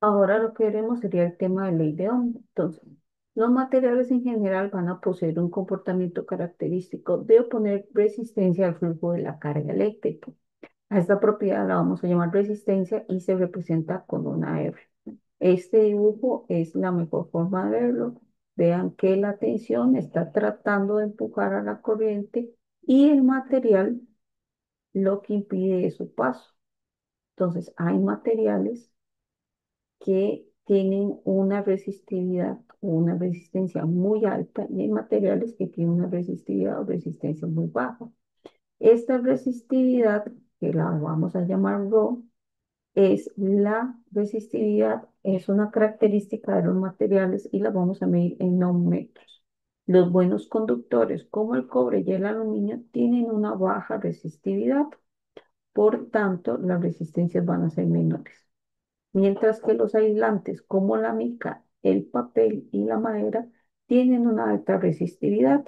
Ahora lo que veremos sería el tema de ley de Ohm. Entonces, los materiales en general van a poseer un comportamiento característico de oponer resistencia al flujo de la carga eléctrica. A esta propiedad la vamos a llamar resistencia y se representa con una R. Este dibujo es la mejor forma de verlo. Vean que la tensión está tratando de empujar a la corriente y el material lo que impide es su paso. Entonces, hay materiales que tienen una resistividad o una resistencia muy alta y hay materiales que tienen una resistividad o resistencia muy baja. Esta resistividad, que la vamos a llamar ρ, es la resistividad, es una característica de los materiales y la vamos a medir en ohmmetros. Los buenos conductores, como el cobre y el aluminio, tienen una baja resistividad, por tanto, las resistencias van a ser menores. Mientras que los aislantes, como la mica, el papel y la madera, tienen una alta resistividad.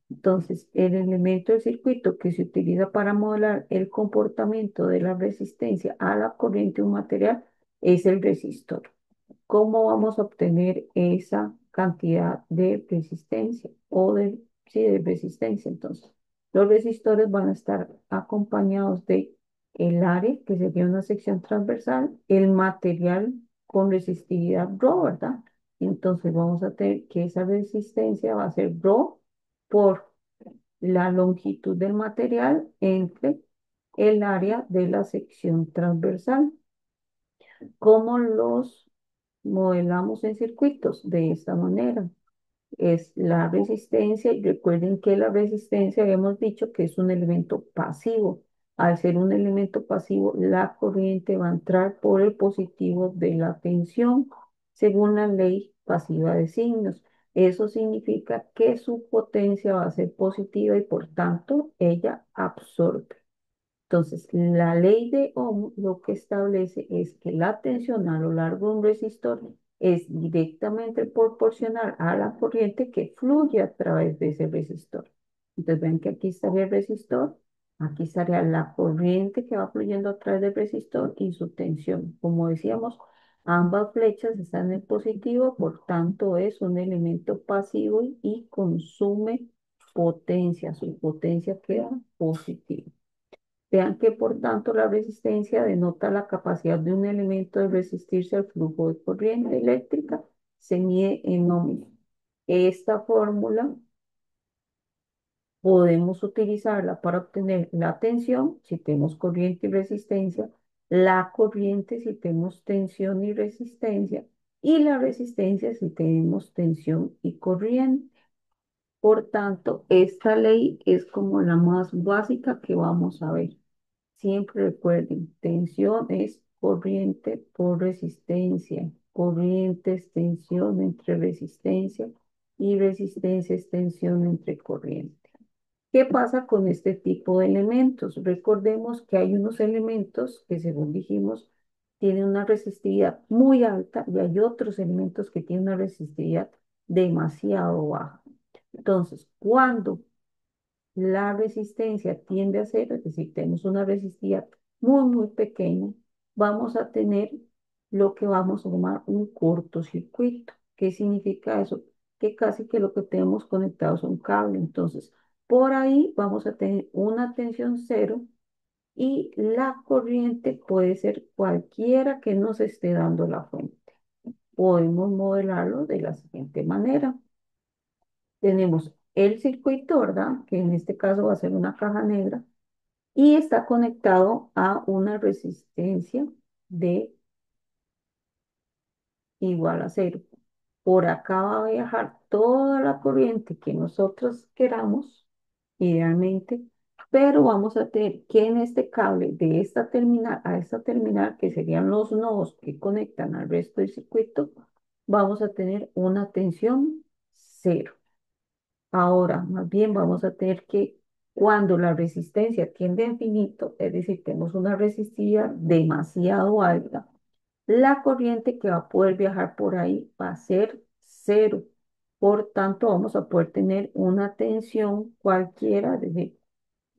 Entonces, el elemento del circuito que se utiliza para modelar el comportamiento de la resistencia a la corriente de un material es el resistor. ¿Cómo vamos a obtener esa cantidad de resistencia o de, sí, de resistencia? Entonces, los resistores van a estar acompañados de el área, que sería una sección transversal, el material con resistividad ρ, ¿verdad? Entonces, vamos a tener que esa resistencia va a ser ρ por la longitud del material entre el área de la sección transversal. ¿Cómo los modelamos en circuitos? De esta manera. Es la resistencia, y recuerden que la resistencia habíamos dicho que es un elemento pasivo. Al ser un elemento pasivo, la corriente va a entrar por el positivo de la tensión, según la ley pasiva de signos. Eso significa que su potencia va a ser positiva y por tanto ella absorbe. Entonces, la ley de Ohm lo que establece es que la tensión a lo largo de un resistor es directamente proporcional a la corriente que fluye a través de ese resistor. Entonces, ven que aquí estaría el resistor, aquí estaría la corriente que va fluyendo a través del resistor y su tensión. Como decíamos, ambas flechas están en positivo, por tanto es un elemento pasivo y consume potencia. Su potencia queda positiva. Vean que por tanto la resistencia denota la capacidad de un elemento de resistirse al flujo de corriente eléctrica, se mide en ohms. Esta fórmula podemos utilizarla para obtener la tensión si tenemos corriente y resistencia, la corriente si tenemos tensión y resistencia, y la resistencia si tenemos tensión y corriente. Por tanto, esta ley es como la más básica que vamos a ver. Siempre recuerden, tensión es corriente por resistencia. Corriente es tensión entre resistencia y resistencia es tensión entre corriente. ¿Qué pasa con este tipo de elementos? Recordemos que hay unos elementos que, según dijimos, tienen una resistividad muy alta y hay otros elementos que tienen una resistividad demasiado baja. Entonces, cuando la resistencia tiende a cero, es decir, tenemos una resistividad muy, muy pequeña, vamos a tener lo que vamos a llamar un cortocircuito. ¿Qué significa eso? Que casi que lo que tenemos conectado es un cable. Entonces, por ahí vamos a tener una tensión cero y la corriente puede ser cualquiera que nos esté dando la fuente. Podemos modelarlo de la siguiente manera. Tenemos el circuito, ¿verdad? Que en este caso va a ser una caja negra y está conectado a una resistencia de igual a cero. Por acá va a viajar toda la corriente que nosotros queramos, idealmente, pero vamos a tener que en este cable de esta terminal a esta terminal, que serían los nodos que conectan al resto del circuito, vamos a tener una tensión cero. Ahora, más bien vamos a tener que, cuando la resistencia tiende a infinito, es decir, tenemos una resistividad demasiado alta, la corriente que va a poder viajar por ahí va a ser cero. Por tanto, vamos a poder tener una tensión cualquiera, es decir,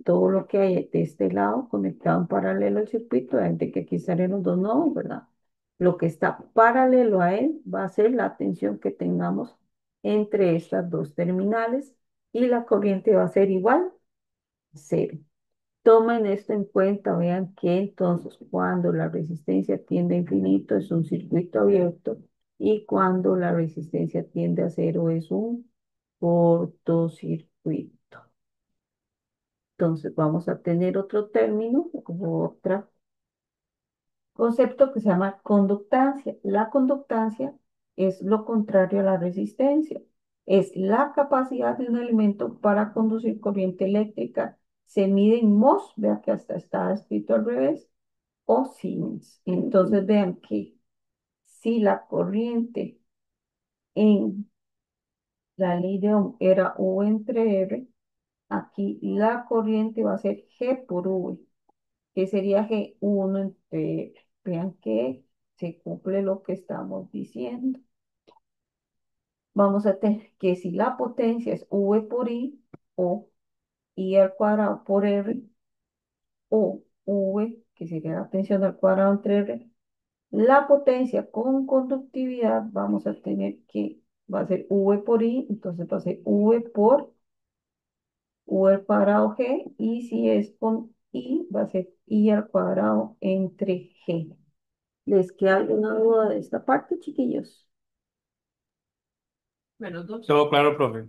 todo lo que hay de este lado conectado en paralelo al circuito, de que aquí estarían los dos nodos, ¿verdad? Lo que está paralelo a él va a ser la tensión que tengamos entre estas dos terminales y la corriente va a ser igual a cero. Tomen esto en cuenta, vean que entonces cuando la resistencia tiende a infinito es un circuito abierto y cuando la resistencia tiende a cero es un cortocircuito. Entonces vamos a tener otro término, como otro concepto que se llama conductancia. La conductancia es lo contrario a la resistencia. Es la capacidad de un elemento para conducir corriente eléctrica. Se mide en mos, vea que hasta está escrito al revés, o Siemens. Entonces vean que si la corriente en la ley de Ohm era U entre R, aquí la corriente va a ser G por V, que sería G1 entre R. Vean que se cumple lo que estamos diciendo. Vamos a tener que si la potencia es V por I o I al cuadrado por R o V, que sería la tensión al cuadrado entre R, la potencia con conductividad vamos a tener que va a ser V por I, entonces va a ser V por V al cuadrado G, y si es con I, va a ser I al cuadrado entre G. ¿Les queda alguna duda de esta parte, chiquillos? Todo claro, profe.